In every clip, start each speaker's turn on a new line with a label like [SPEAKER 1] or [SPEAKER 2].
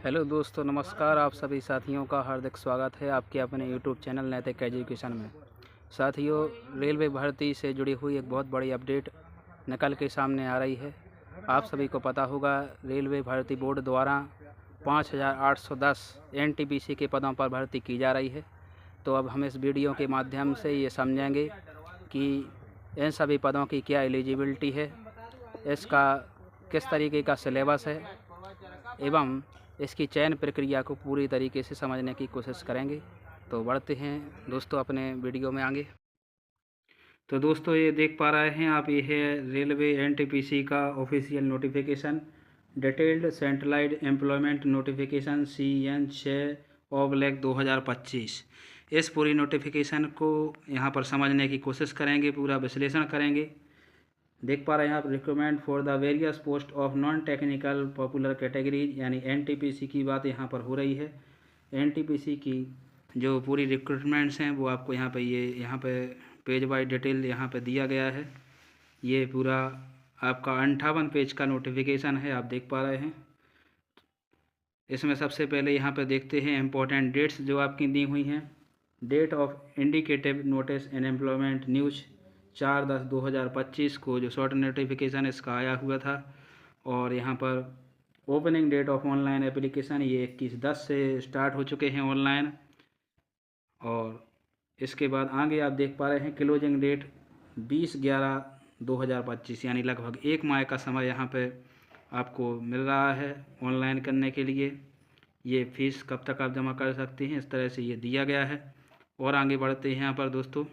[SPEAKER 1] Hello दोस्तों, नमस्कार। आप सभी साथियों का हार्दिक स्वागत है आपके अपने यूट्यूब चैनल नैतिक एजुकेशन में। साथियों, रेलवे भर्ती से जुड़ी हुई एक बहुत बड़ी अपडेट निकल के सामने आ रही है। आप सभी को पता होगा, रेलवे भर्ती बोर्ड द्वारा 5,810 एनटीपीसी के पदों पर भर्ती की जा रही है। तो अब हम इस वीडियो के माध्यम से ये समझेंगे कि इन सभी पदों की क्या एलिजिबिलिटी है, इसका किस तरीके का सिलेबस है एवं इसकी चयन प्रक्रिया को पूरी तरीके से समझने की कोशिश करेंगे। तो बढ़ते हैं दोस्तों अपने वीडियो में आगे। तो दोस्तों, ये देख पा रहे हैं आप, ये है रेलवे एनटीपीसी का official notification, detailed centralised employment notification CN 6/2025। इस पूरी नोटिफिकेशन को यहाँ पर समझने की कोशिश करेंगे, पूरा विश्लेषण करेंगे। देख पा रहे हैं आप, recruitment for the various post of non technical popular categories, यानी एनटीपीसी की बात यहाँ पर हो रही है। एनटीपीसी की जो पूरी रिक्रूटमेंट्स हैं वो आपको यहाँ पे यहाँ पे पेज बाय डिटेल यहाँ पे दिया गया है। ये पूरा आपका 58 पेज का नोटिफिकेशन है, आप देख पा रहे हैं। इसमें सबसे पहले यहाँ पे देखते हैं इम्पोर्टेंट डेट्स जो आपकी दी हुई हैं। Date of indicative notice and employment news 4/10/2025 को जो शॉर्ट नोटिफिकेशन इसका आया हुआ था। और यहाँ पर opening date of online application ये 21/10 से स्टार्ट हो चुके हैं ऑनलाइन। और इसके बाद आगे आप देख पा रहे हैं क्लोजिंग डेट 20/11/2025, यानी लगभग एक माह का समय यहाँ पे आपको मिल रहा है ऑनलाइन करने के लिए। ये फीस कब तक आप जमा कर सकते हैं, इस तरह से ये दिया गया है। और आगे बढ़ते हैं यहाँ पर दोस्तों,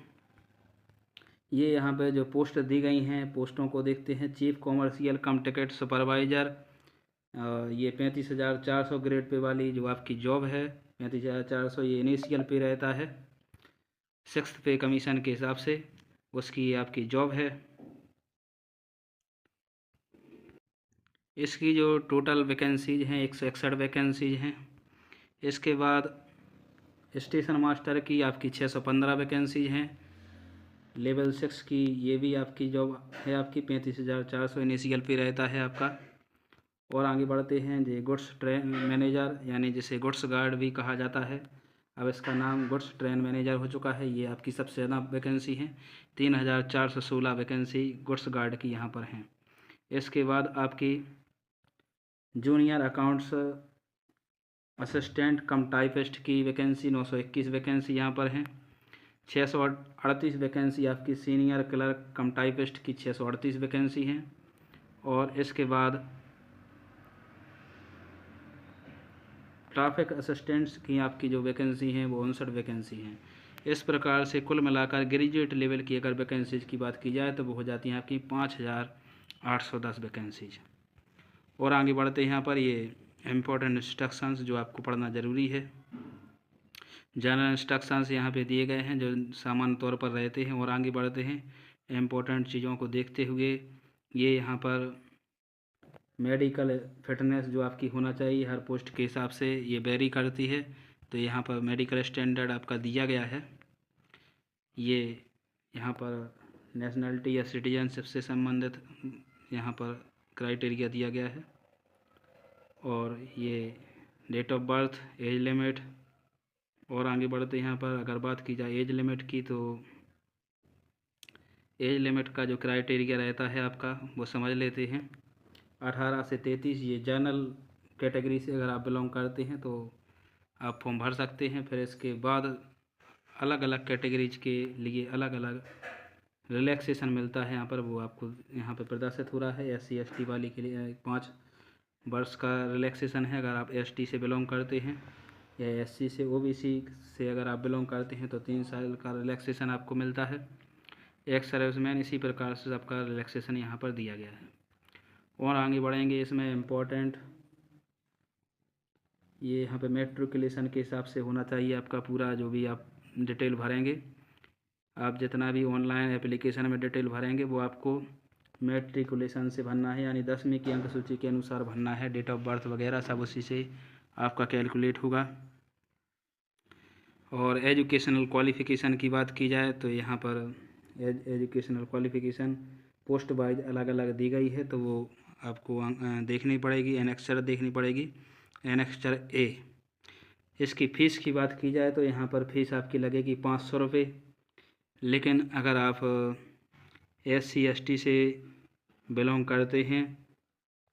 [SPEAKER 1] ये यहाँ पे जो पोस्ट दी गई हैं पोस्टों को देखते हैं। चीफ कॉमर्शियल कम टिकट सुपरवाइज़र, ये 35,400 ग्रेड पे वाली जो आपकी जॉब है। 35,400 ये इनिशियल पे रहता है, 6th पे कमीशन के हिसाब से उसकी आपकी जॉब है। इसकी जो टोटल वैकेंसीज हैं 161 वैकेंसीज हैं। इसके बाद स्टेशन मास्टर की आपकी 615 वैकेंसीज हैं। लेवल 6 की ये भी आपकी जॉब है, आपकी 35,400 इनिशियल पे रहता है आपका। और आगे बढ़ते हैं, जो गुड्स ट्रेन मैनेजर, यानी जिसे गुड्स गार्ड भी कहा जाता है, अब इसका नाम गुड्स ट्रेन मैनेजर हो चुका है। ये आपकी सबसे ज़्यादा वैकेंसी है, 3,416 वैकेंसी गुड्स गार्ड की यहाँ पर हैं। इसके बाद आपकी जूनियर अकाउंट्स असिस्टेंट कम टाइपिस्ट की वैकेंसी 921 वैकेंसी यहाँ पर हैं। 638 वैकेंसी आपकी सीनियर क्लर्क कम टाइपिस्ट की 638 वैकेंसी हैं। और इसके बाद ट्रैफिक असिस्टेंट्स की आपकी जो वैकेंसी हैं वो 59 वैकेंसी हैं। इस प्रकार से कुल मिलाकर ग्रेजुएट लेवल की अगर वैकेंसीज की बात की जाए तो वो हो जाती हैं आपकी 5,810 वैकेंसीज। और आगे बढ़ते हैं यहाँ पर, ये इम्पोर्टेंट इंस्ट्रक्शंस जो आपको पढ़ना ज़रूरी है। जनरल इंस्ट्रक्शंस यहाँ पे दिए गए हैं जो सामान्य तौर पर रहते हैं। और आगे बढ़ते हैं, इम्पोर्टेंट चीज़ों को देखते हुए ये यहाँ पर मेडिकल फिटनेस जो आपकी होना चाहिए हर पोस्ट के हिसाब से ये वेरी करती है। तो यहाँ पर मेडिकल स्टैंडर्ड आपका दिया गया है। ये यहाँ पर नेशनलिटी या सिटीजनशिप से संबंधित यहाँ पर क्राइटेरिया दिया गया है। और ये date of birth, age limit. और आगे बढ़ते यहाँ पर अगर बात की जाए एज लिमिट की, तो एज लिमिट का जो क्राइटेरिया रहता है आपका वो समझ लेते हैं। 18 से 33 ये जनरल कैटेगरी से अगर आप बिलोंग करते हैं तो आप फॉर्म भर सकते हैं। फिर इसके बाद अलग अलग कैटेगरीज के लिए अलग अलग रिलैक्सेशन मिलता है यहाँ पर, वो आपको यहाँ पर प्रदर्शित हो रहा है। SC ST वाली के लिए 5 वर्ष का रिलैक्सेशन है अगर आप ST से बिलोंग करते हैं, या SC से OBC से अगर आप बिलोंग करते हैं तो 3 साल का रिलैक्सेशन आपको मिलता है। एक्स सर्विसमैन, इसी प्रकार से आपका रिलैक्सेशन यहाँ पर दिया गया है। और आगे बढ़ेंगे, इसमें इम्पोर्टेंट ये यहाँ पे मेट्रिकुलेशन के हिसाब से होना चाहिए आपका पूरा, जो भी आप डिटेल भरेंगे, आप जितना भी ऑनलाइन एप्लीकेशन में डिटेल भरेंगे वो आपको मेट्रिकुलेशन से भरना है, यानी 10वीं की अंक सूची के अनुसार भरना है। डेट ऑफ बर्थ वगैरह सब उसी से आपका कैलकुलेट होगा। और एजुकेशनल क्वालिफ़िकेशन की बात की जाए तो यहाँ पर एजुकेशनल क्वालिफ़िकेशन पोस्ट वाइज अलग अलग दी गई है, तो वो आपको देखनी पड़ेगी, एनेक्सर देखनी पड़ेगी। एनेक्स्चर ए। इसकी फ़ीस की बात की जाए तो यहाँ पर फीस आपकी लगेगी 500 रुपये। लेकिन अगर आप SC ST से बिलोंग करते हैं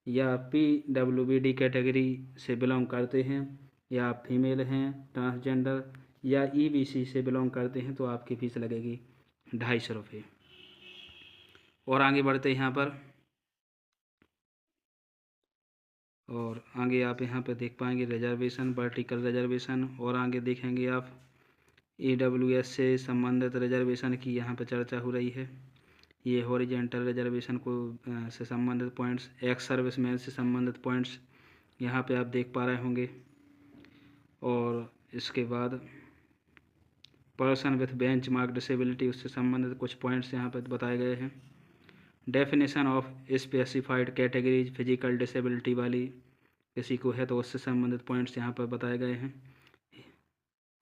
[SPEAKER 1] या PWD कैटेगरी से बिलोंग करते हैं या आप फीमेल हैं, ट्रांसजेंडर या EBC से बिलोंग करते हैं तो आपकी फ़ीस लगेगी 250 रुपये। और आगे बढ़ते हैं यहाँ पर, और आगे आप यहाँ पे देख पाएंगे रिजर्वेशन, वर्टिकल रिजर्वेशन, और आगे देखेंगे आप EWS से संबंधित रिजर्वेशन की यहाँ पे चर्चा हो रही है। ये हॉरिजेंटल रिजर्वेशन को से संबंधित पॉइंट्स, एक्स सर्विसमैन से संबंधित पॉइंट्स यहाँ पे आप देख पा रहे होंगे। और इसके बाद person with bench mark disability, उससे संबंधित कुछ पॉइंट्स यहाँ पे बताए गए हैं। Definition of specified categories, physical disability वाली किसी को है तो उससे संबंधित पॉइंट्स यहाँ पर बताए गए हैं।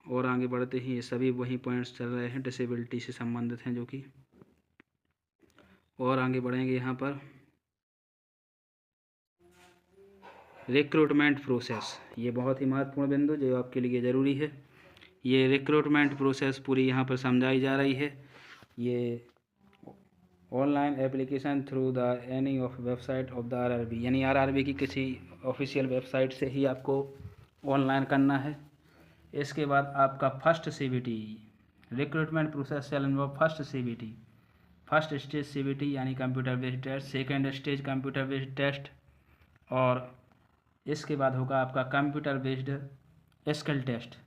[SPEAKER 1] और आगे बढ़ते ही ये सभी वही पॉइंट्स चल रहे हैं डिसेबिलिटी से संबंधित हैं जो कि, और आगे बढ़ेंगे यहाँ पर रिक्रूटमेंट प्रोसेस। ये बहुत ही महत्वपूर्ण बिंदु जो आपके लिए ज़रूरी है। ये रिक्रूटमेंट प्रोसेस पूरी यहाँ पर समझाई जा रही है। ये online application through the any of website of the RRB, यानी RRB की किसी ऑफिशियल वेबसाइट से ही आपको ऑनलाइन करना है। इसके बाद आपका first CBT, recruitment process shall involve first CBT, first stage CBT यानी computer based test, second stage computer based test, और इसके बाद होगा आपका कंप्यूटर बेस्ड स्किल टेस्ट।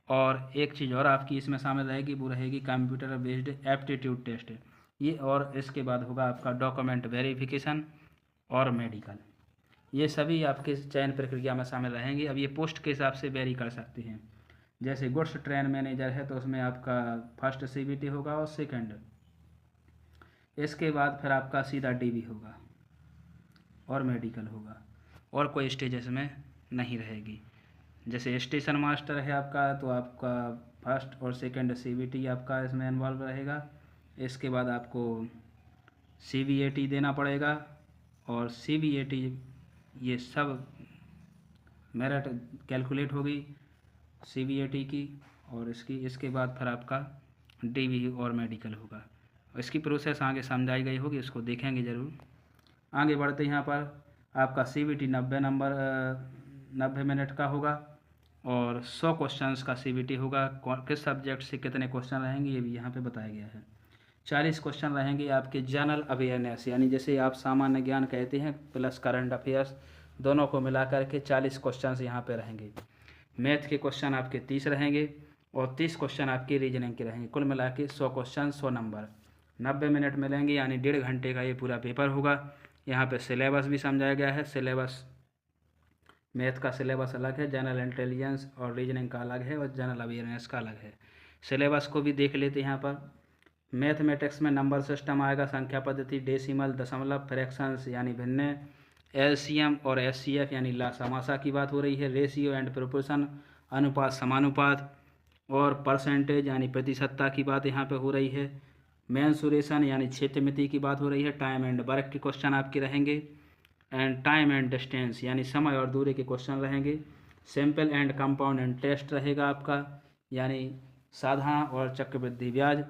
[SPEAKER 1] और एक चीज़ और आपकी इसमें शामिल रहेगी, वो रहेगी कंप्यूटर बेस्ड एप्टीट्यूड टेस्ट ये। और इसके बाद होगा आपका डॉक्यूमेंट वेरिफिकेशन और मेडिकल। ये सभी आपके चयन प्रक्रिया में शामिल रहेंगे। अब ये पोस्ट के हिसाब से वेरी कर सकते हैं। जैसे गुड्स ट्रेन मैनेजर है तो उसमें आपका फर्स्ट CBT होगा और सेकंड, इसके बाद फिर आपका सीधा DB होगा और मेडिकल होगा, और कोई स्टेज इसमें नहीं रहेगी। जैसे स्टेशन मास्टर है आपका तो आपका फर्स्ट और सेकंड CBT आपका इसमें इन्वॉल्व रहेगा। इसके बाद आपको CBAT देना पड़ेगा, और CBAT ये सब मेरिट कैलकुलेट होगी CBAT की, और इसके बाद फिर आपका DB और मेडिकल होगा। इसकी प्रोसेस आगे समझाई गई होगी, इसको देखेंगे ज़रूर। आगे बढ़ते यहाँ पर आपका CBT 90 मिनट का होगा, और 100 क्वेश्चंस का CBT होगा। किस सब्जेक्ट से कितने क्वेश्चन रहेंगे ये भी यहाँ पे बताया गया है। 40 क्वेश्चन रहेंगे आपके जनरल अवेयरनेस, यानी जैसे आप सामान्य ज्ञान कहते हैं प्लस करंट अफेयर्स, दोनों को मिला करके 40 क्वेश्चन यहाँ पे रहेंगे। मैथ के क्वेश्चन आपके 30 रहेंगे, और 30 क्वेश्चन आपके रीजनिंग के रहेंगे। कुल मिला के 100 क्वेश्चन 100 नंबर 90 मिनट मिलेंगे, यानी 1.5 घंटे का ये पूरा पेपर होगा। यहाँ पे सिलेबस भी समझाया गया है। सिलेबस, मैथ का सिलेबस अलग है, जनरल इंटेलिजेंस और रीजनिंग का अलग है, और जनरल अवेयरनेस का अलग है। सिलेबस को भी देख लेते हैं यहाँ पर। मैथमेटिक्स में नंबर सिस्टम आएगा, संख्या पद्धति, डेसिमल, दशमलव, फ्रैक्शंस यानी भिन्न, LCM और SCF यानी समासा की बात हो रही है, रेशियो एंड प्रोपोर्शन अनुपात समानुपात, और परसेंटेज यानी प्रतिशतता की बात यहाँ पे हो रही है, मेंसुरेशन यानी क्षेत्रमिति की बात हो रही है, टाइम एंड वर्क के क्वेश्चन आपके रहेंगे, एंड टाइम एंड डिस्टेंस यानी समय और दूरी के क्वेश्चन रहेंगे, सिंपल एंड कंपाउंड इंटरेस्ट रहेगा आपका, यानी साधारण और चक्रवृद्धि ब्याज,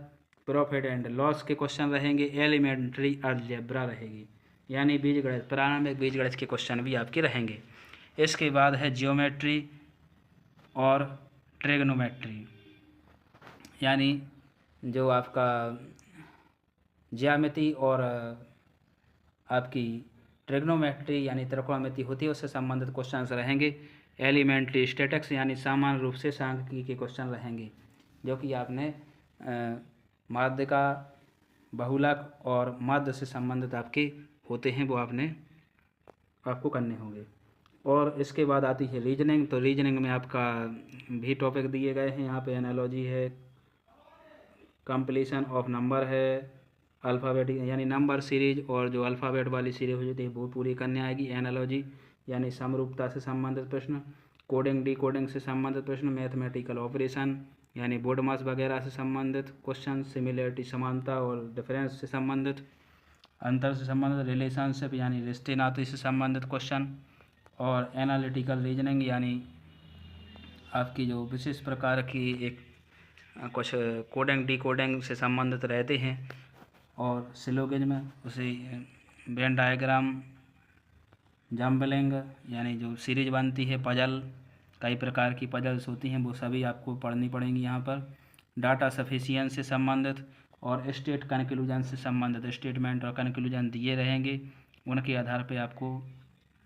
[SPEAKER 1] प्रॉफिट एंड लॉस के क्वेश्चन रहेंगे, एलिमेंट्री अलजेब्रा रहेगी यानी बीजगणित, प्रारंभिक बीजगणित के क्वेश्चन भी आपके रहेंगे। इसके बाद है जियोमेट्री और ट्रिग्नोमेट्री, यानी जो आपका ज्यामिति और आपकी ट्रिग्नोमेट्री यानी त्रिकोणमिति होती है उससे संबंधित क्वेश्चंस रहेंगे। एलिमेंट्री स्टैटिक्स यानी सामान्य रूप से सांख्यिकी के क्वेश्चन रहेंगे, जो कि आपने माध्यिका, बहुलक और माध्य से संबंधित आपके होते हैं, वो आपको करने होंगे। और इसके बाद आती है रीजनिंग। तो रीजनिंग में आपका भी टॉपिक दिए गए हैं। यहाँ पे एनालॉजी है, कंप्लीशन ऑफ नंबर है, अल्फ़ाबेटिक यानी नंबर सीरीज, और जो अल्फ़ाबेट वाली सीरीज हो जाती है वो पूरी करने आएगी। एनालॉजी यानी समरूपता से संबंधित प्रश्न, कोडिंग डिकोडिंग से संबंधित प्रश्न, मैथमेटिकल ऑपरेशन यानी बोर्ड मास वगैरह से संबंधित क्वेश्चन, सिमिलरिटी समानता और डिफरेंस से संबंधित, अंतर से संबंधित, रिलेशनशिप यानी रिश्ते नाते से संबंधित क्वेश्चन, और एनालिटिकल रीजनिंग यानी आपकी जो विशेष प्रकार की एक कुछ कोडिंग डिकोडिंग से संबंधित रहते हैं। और सिलोगिज्म उसे वेन डायग्राम, जम्बलिंग यानी जो सीरीज बनती है, पजल, कई प्रकार की पजल्स होती हैं, वो सभी आपको पढ़नी पड़ेंगी यहाँ पर। डाटा सफिशिएंस से संबंधित और स्टेट कंक्लूजन से संबंधित स्टेटमेंट और कंक्लूजन दिए रहेंगे, उनके आधार पे आपको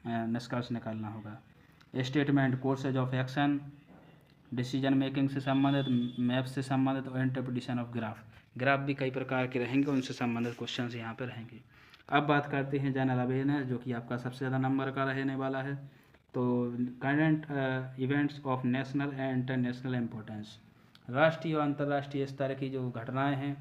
[SPEAKER 1] निष्कर्ष निकालना होगा। Statement, courses of action, decision making से संबंधित, मैप से संबंधित और इंटरप्रिटेशन ऑफ ग्राफ भी कई प्रकार के रहेंगे, उनसे संबंधित क्वेश्चन यहाँ पे रहेंगे। अब बात करते हैं जनरल अवेयरनेस, जो कि आपका सबसे ज़्यादा नंबर का रहने वाला है। तो current events of national and international importance, राष्ट्रीय और अंतर्राष्ट्रीय स्तर की जो घटनाएं हैं,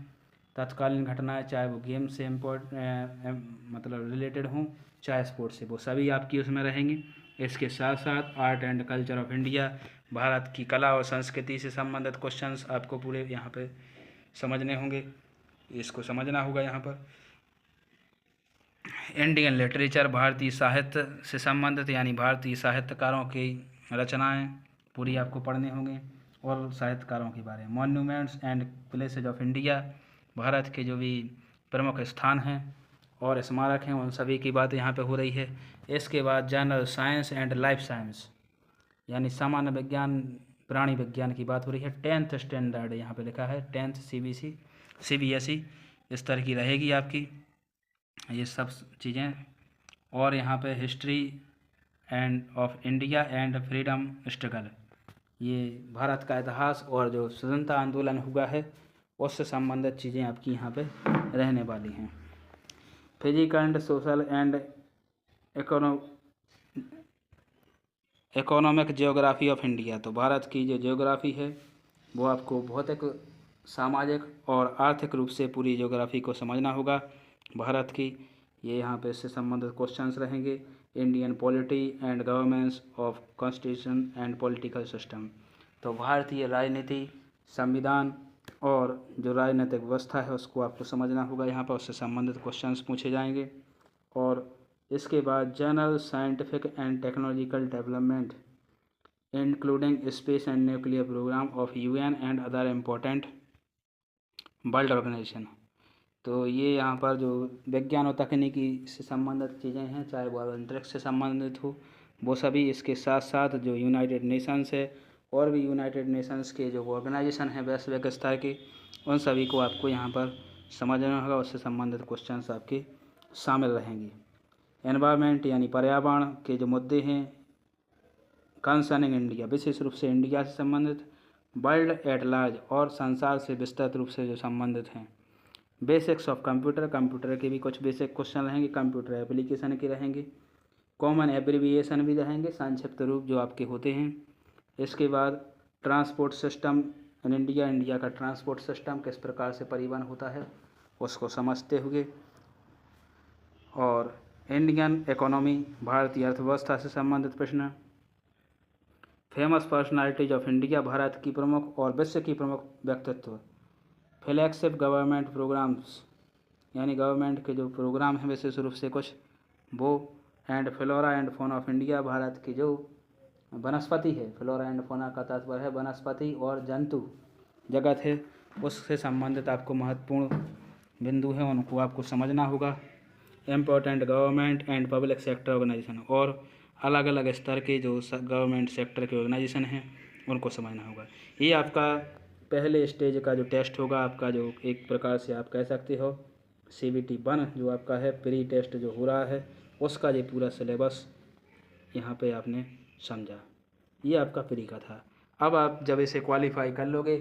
[SPEAKER 1] तत्कालीन घटनाएं, चाहे वो गेम से मतलब रिलेटेड हों, चाहे स्पोर्ट्स से, वो सभी आपकी उसमें रहेंगी। इसके साथ साथ art and culture of India, Bharat की कला और संस्कृति से संबंधित क्वेश्चंस आपको पूरे यहाँ पे समझने होंगे, इसको समझना होगा यहाँ पर। इंडियन लिटरेचर, भारतीय साहित्य से संबंधित यानी भारतीय साहित्यकारों की रचनाएं पूरी आपको पढ़ने होंगे और साहित्यकारों के बारे में। Monuments and places of India, Bharat के जो भी प्रमुख स्थान हैं और स्मारक हैं, उन सभी की बात यहाँ पे हो रही है। इसके बाद general science and life science यानी सामान्य विज्ञान, प्राणी विज्ञान की बात हो रही है। 10th स्टैंडर्ड यहाँ पे लिखा है, 10th CBSE इस तरह की रहेगी आपकी ये सब चीज़ें। और यहाँ पे history end of India and freedom struggle, ये भारत का इतिहास और जो स्वतंत्रता आंदोलन हुआ है उससे संबंधित चीज़ें आपकी यहाँ पे रहने वाली हैं। Physical and social and economic geography of India, तो भारत की जो जियोग्राफी है वो आपको भौतिक, सामाजिक और आर्थिक रूप से पूरी जियोग्राफी को समझना होगा भारत की। ये यहाँ पे इससे संबंधित क्वेश्चंस रहेंगे। Indian polity and governance of constitution and political system, तो भारतीय राजनीति, संविधान और जो राजनीतिक व्यवस्था है उसको आपको समझना होगा यहाँ पर, उससे संबंधित क्वेश्चंस पूछे जाएंगे। और इसके बाद general scientific and technological development including space and nuclear programme of UN and other important world organisation, तो ये यहाँ पर जो विज्ञान और तकनीकी से संबंधित चीज़ें हैं, चाहे वो अंतरिक्ष से संबंधित हो, वो सभी। इसके साथ साथ जो यूनाइटेड नेशंस है और भी यूनाइटेड नेशंस के जो ऑर्गेनाइजेशन है वैश्विक स्तर के, उन सभी को आपको यहाँ पर समझना होगा, उससे संबंधित क्वेश्चंस आपके शामिल रहेंगे। एनवायरनमेंट यानी पर्यावरण के जो मुद्दे हैं, कंसर्निंग इंडिया, विशेष रूप से इंडिया से संबंधित, वर्ल्ड एट लार्ज और संसार से विस्तृत रूप से जो संबंधित हैं। बेसिक्स ऑफ कंप्यूटर, कंप्यूटर के भी कुछ बेसिक क्वेश्चन रहेंगे, कंप्यूटर एप्लीकेशन के रहेंगे। कॉमन एब्रीविएशन भी रहेंगे, संक्षिप्त रूप जो आपके होते हैं। इसके बाद transport system in India, India का ट्रांसपोर्ट सिस्टम किस प्रकार से परिवहन होता है उसको समझते हुए। और इंडियन इकोनॉमी, भारतीय अर्थव्यवस्था से संबंधित प्रश्न। Famous personalities of India, Bharat की प्रमुख और विश्व की प्रमुख व्यक्तित्व। फ्लैगशिप गवर्नमेंट प्रोग्राम्स यानी गवर्नमेंट के जो प्रोग्राम हैं विशेष रूप से कुछ वो। And flora and fauna of India, Bharat की जो वनस्पति है, फ्लोरा एंड फौना का तात्पर्य है वनस्पति और जंतु जगत है, उससे संबंधित आपको महत्वपूर्ण बिंदु हैं, उनको आपको समझना होगा। Important government and public sector organisation, और अलग अलग स्तर के जो गवर्नमेंट सेक्टर के ऑर्गेनाइजेशन हैं उनको समझना होगा। ये आपका पहले स्टेज का जो टेस्ट होगा, आपका जो एक प्रकार से आप कह सकते हो CBT 1 जो आपका है, प्री टेस्ट जो हो रहा है, उसका ये पूरा सिलेबस यहाँ पे आपने समझा। ये आपका प्री का था। अब आप जब इसे क्वालिफाई कर लोगे,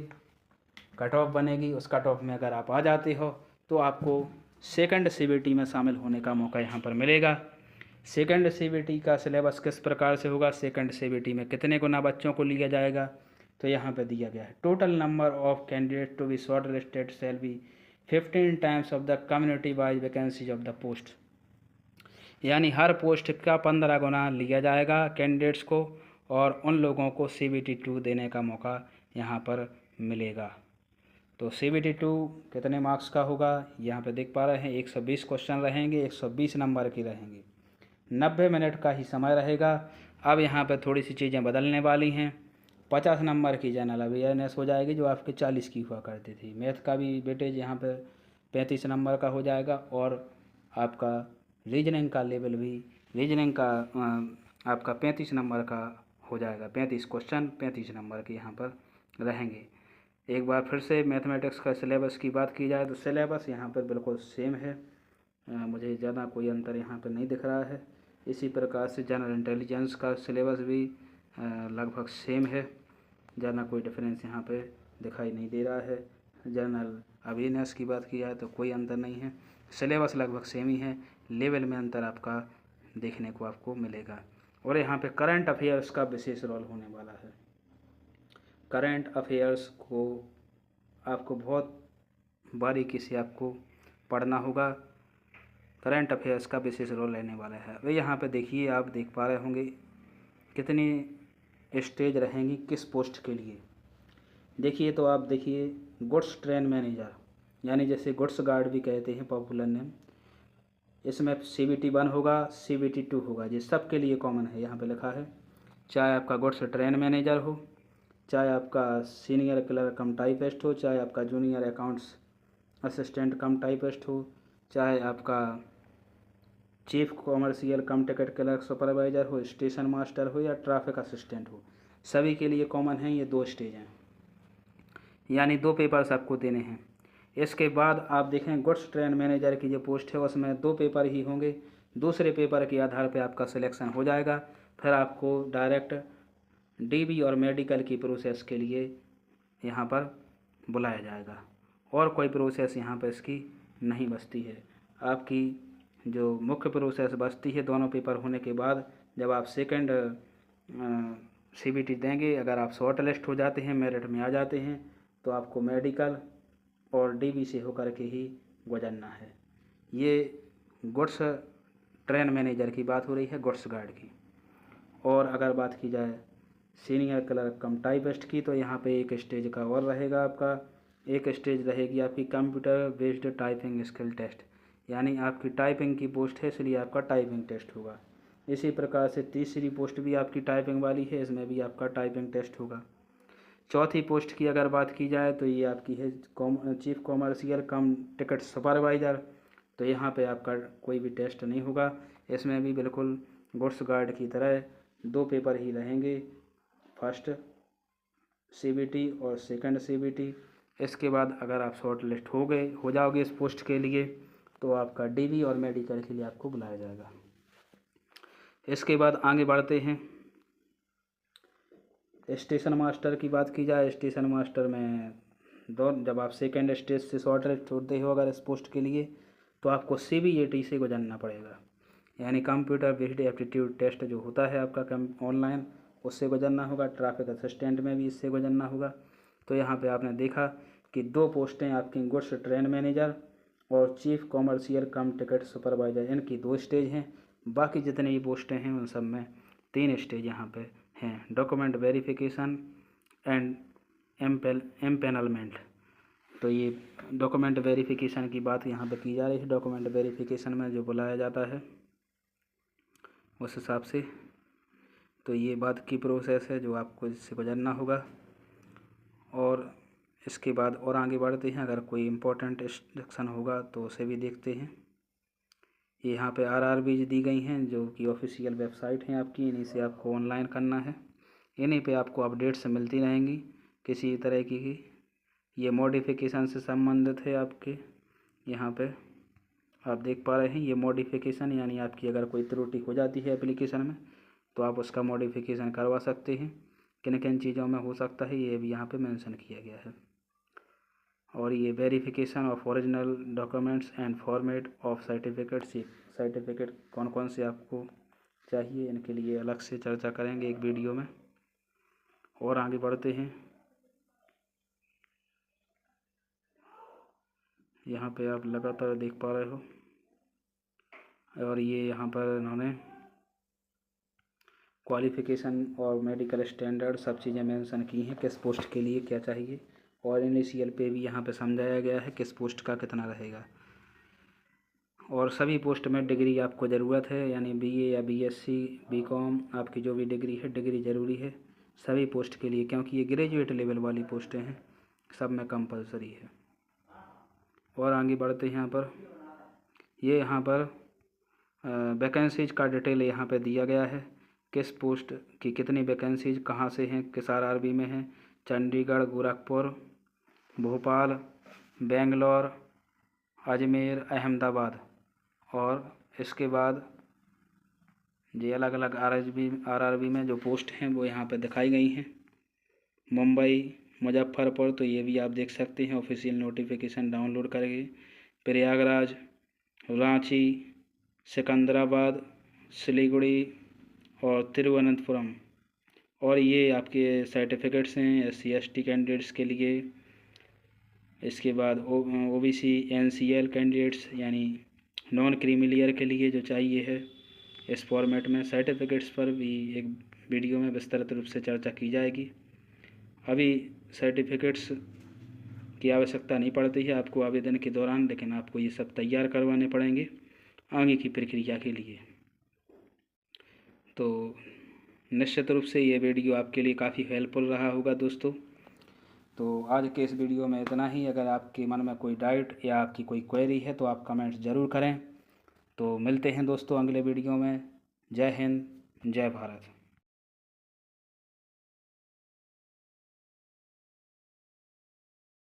[SPEAKER 1] कट ऑफ बनेगी, उस कट ऑफ में अगर आप आ जाते हो तो आपको सेकंड CBT में शामिल होने का मौका यहाँ पर मिलेगा। सेकंड CBT का सिलेबस किस प्रकार से होगा, सेकंड CBT में कितने गुना बच्चों को लिया जाएगा, तो यहाँ पे दिया गया है। Total number of candidate to be short listed shall be 15 times of the community wise vacancies of the post, यानी हर पोस्ट का 15 गुना लिया जाएगा कैंडिडेट्स को, और उन लोगों को CBT 2 देने का मौका यहाँ पर मिलेगा। तो CBT 2 कितने मार्क्स का होगा, यहाँ पे देख पा रहे हैं 120 क्वेश्चन रहेंगे, 120 नंबर के रहेंगे। 90 मिनट का ही समय रहेगा। अब यहाँ पर थोड़ी सी चीज़ें बदलने वाली हैं। 50 नंबर की जनरल अवेयरनेस हो जाएगी जो आपके 40 की हुआ करती थी। मैथ का भी वेटेज यहाँ पर 35 नंबर का हो जाएगा और आपका रीजनिंग का लेवल भी, रीजनिंग का आपका 35 नंबर का हो जाएगा। 35 क्वेश्चन 35 नंबर के यहाँ पर रहेंगे। एक बार फिर से मैथमेटिक्स का सिलेबस की बात की जाए तो सिलेबस यहाँ पर बिल्कुल सेम है। मुझे ज़्यादा कोई अंतर यहाँ पर नहीं दिख रहा है। इसी प्रकार से जनरल इंटेलिजेंस का सिलेबस भी लगभग सेम है। ज़्यादा कोई डिफरेंस यहाँ पे दिखाई नहीं दे रहा है। जनरल अवेयरनेस की बात की जाए तो कोई अंतर नहीं है। सिलेबस लगभग सेम ही है, लेवल में अंतर आपका देखने को आपको मिलेगा। और यहाँ पे करंट अफेयर्स का विशेष रोल होने वाला है। करंट अफेयर्स को आपको बहुत बारीकी से आपको पढ़ना होगा। करंट अफेयर्स का विशेष रोल लेने वाला है। वे यहाँ पे देखिए, आप देख पा रहे होंगे कितनी स्टेज रहेंगी किस पोस्ट के लिए। देखिए तो आप देखिए, गुड्स ट्रेन मैनेजर यानी जैसे गुड्स गार्ड भी कहते हैं पॉपुलर नेम, इसमें CBT 1 होगा, CBT 2 होगा। ये सब के लिए कॉमन है, यहाँ पे लिखा है। चाहे आपका गुड्स ट्रेन मैनेजर हो, चाहे आपका सीनियर क्लर्क कम टाइपिस्ट हो, चाहे आपका जूनियर अकाउंट्स असिस्टेंट कम टाइपिस्ट हो, चाहे आपका चीफ कॉमर्शियल कम टिकट क्लर्क सुपरवाइज़र हो, स्टेशन मास्टर हो या ट्रैफिक असिस्टेंट हो, सभी के लिए कॉमन है ये 2 स्टेज हैं, यानी 2 पेपर्स आपको देने हैं। इसके बाद आप देखें गुड्स ट्रेन मैनेजर की जो पोस्ट है उसमें 2 पेपर ही होंगे। दूसरे पेपर के आधार पर आपका सिलेक्शन हो जाएगा। फिर आपको डायरेक्ट DB और मेडिकल की प्रोसेस के लिए यहाँ पर बुलाया जाएगा और कोई प्रोसेस यहाँ पर इसकी नहीं बचती है। आपकी जो मुख्य प्रोसेस बचती है दोनों पेपर होने के बाद, जब आप सेकंड CBT देंगे, अगर आप शॉर्ट लिस्ट हो जाते हैं, मेरिट में आ जाते हैं, तो आपको मेडिकल और DB से होकर के ही गुजरना है। ये गुड्स ट्रेन मैनेजर की बात हो रही है, गुड्स गार्ड की। और अगर बात की जाए सीनियर क्लर्क कम टाइपिस्ट की, तो यहाँ पे एक स्टेज का और रहेगा आपका। एक स्टेज रहेगी आपकी computer based typing skill test, यानी आपकी टाइपिंग की पोस्ट है इसलिए आपका टाइपिंग टेस्ट होगा। इसी प्रकार से तीसरी पोस्ट भी आपकी टाइपिंग वाली है, इसमें भी आपका टाइपिंग टेस्ट होगा। चौथी पोस्ट की अगर बात की जाए तो ये आपकी है चीफ कॉमर्शियल कम टिकट सुपरवाइज़र। तो यहाँ पे आपका कोई भी टेस्ट नहीं होगा। इसमें भी बिल्कुल गुड्स गार्ड की तरह 2 पेपर ही रहेंगे, फर्स्ट CBT और सेकंड CBT। इसके बाद अगर आप शॉर्ट लिस्ट हो जाओगे इस पोस्ट के लिए, तो आपका DB और मेडिकल के लिए आपको बुलाया जाएगा। इसके बाद आगे बढ़ते हैं। स्टेशन मास्टर की बात की जाए, स्टेशन मास्टर में जब आप सेकेंड स्टेज से शॉर्ट लिस्ट होते हो अगर इस पोस्ट के लिए, तो आपको CBAT से गुजरना पड़ेगा, यानी कंप्यूटर बेस्ड एप्टीट्यूड टेस्ट जो होता है आपका ऑनलाइन, उससे गुजरना होगा। ट्रैफिक असिस्टेंट में भी इससे गुजरना होगा। तो यहाँ पे आपने देखा कि 2 पोस्टें आपकी गुड्स ट्रेन मैनेजर और चीफ कॉमर्शियल कम टिकट सुपरवाइज़र, इनकी 2 स्टेज हैं। बाकी जितने भी पोस्टें हैं उन सब में 3 स्टेज यहाँ पे हैं। Document verification and empanelment. तो ये डॉक्यूमेंट वेरिफिकेशन की बात यहाँ पे की जा रही है। डॉक्यूमेंट वेरिफिकेशन में जो बुलाया जाता है उस हिसाब से, तो ये बात की प्रोसेस है जो आपको इससे गुजरना होगा। और इसके बाद और आगे बढ़ते हैं, अगर कोई इम्पोर्टेंट इंस्ट्रक्शन होगा तो उसे भी देखते हैं। यहाँ पे RRBs दी गई हैं जो कि ऑफिशियल वेबसाइट हैं आपकी, इन्हीं से आपको ऑनलाइन करना है। इन्हीं पे आपको अपडेट्स मिलती रहेंगी किसी तरह की। ये मॉडिफिकेशन से संबंधित है आपके, यहाँ पे आप देख पा रहे हैं ये मॉडिफिकेशन, यानी आपकी अगर कोई त्रुटि हो जाती है एप्लीकेशन में तो आप उसका मॉडिफिकेशन करवा सकते हैं। किन किन चीज़ों में हो सकता है ये भी यहाँ पे मेंशन किया गया है। और ये verification of original documents and format of certificate कौन कौन से आपको चाहिए, इनके लिए अलग से चर्चा करेंगे एक वीडियो में। और आगे बढ़ते हैं। यहाँ पे आप लगातार देख पा रहे हो, और ये यहाँ पर इन्होंने क्वालिफ़िकेशन और मेडिकल स्टैंडर्ड सब चीज़ें मेंशन की हैं, किस पोस्ट के लिए क्या चाहिए। और इनिशियल पे भी यहाँ पे समझाया गया है किस पोस्ट का कितना रहेगा। और सभी पोस्ट में डिग्री आपको ज़रूरत है, यानी बीए या बीएससी बीकॉम आपकी जो भी डिग्री है, डिग्री ज़रूरी है सभी पोस्ट के लिए, क्योंकि ये ग्रेजुएट लेवल वाली पोस्टें हैं, सब में कंपलसरी है। और आगे बढ़ते हैं। यहाँ पर वैकेंसीज का डिटेल यहाँ पे दिया गया है, किस पोस्ट की कितनी वैकेंसीज कहाँ से हैं, किस आरआरबी में हैं। चंडीगढ़, गोरखपुर, भोपाल, बेंगलोर, अजमेर, अहमदाबाद। और इसके बाद ये अलग अलग आरआरबी में जो पोस्ट हैं वो यहाँ पे दिखाई गई हैं। मुंबई, मुजफ्फरपुर, तो ये भी आप देख सकते हैं ऑफिशियल नोटिफिकेशन डाउनलोड करके। प्रयागराज, रांची, सिकंदराबाद, सिलीगुड़ी और तिरुवनंतपुरम। और ये आपके सर्टिफिकेट्स हैं SC ST कैंडिडेट्स के लिए। इसके बाद OBC NCL कैंडिडेट्स यानी नॉन क्रीमी लेयर के लिए जो चाहिए है इस फॉर्मेट में। सर्टिफिकेट्स पर भी एक वीडियो में विस्तृत रूप से चर्चा की जाएगी। अभी सर्टिफिकेट्स की आवश्यकता नहीं पड़ती है आपको आवेदन के दौरान, लेकिन आपको ये सब तैयार करवाने पड़ेंगे आगे की प्रक्रिया के लिए। तो निश्चित रूप से ये वीडियो आपके लिए काफ़ी हेल्पफुल रहा होगा दोस्तों। तो आज के इस वीडियो में इतना ही। अगर आपके मन में कोई डाउट या आपकी कोई क्वेरी है तो आप कमेंट्स ज़रूर करें। तो मिलते हैं दोस्तों अगले वीडियो में। जय हिंद, जय भारत।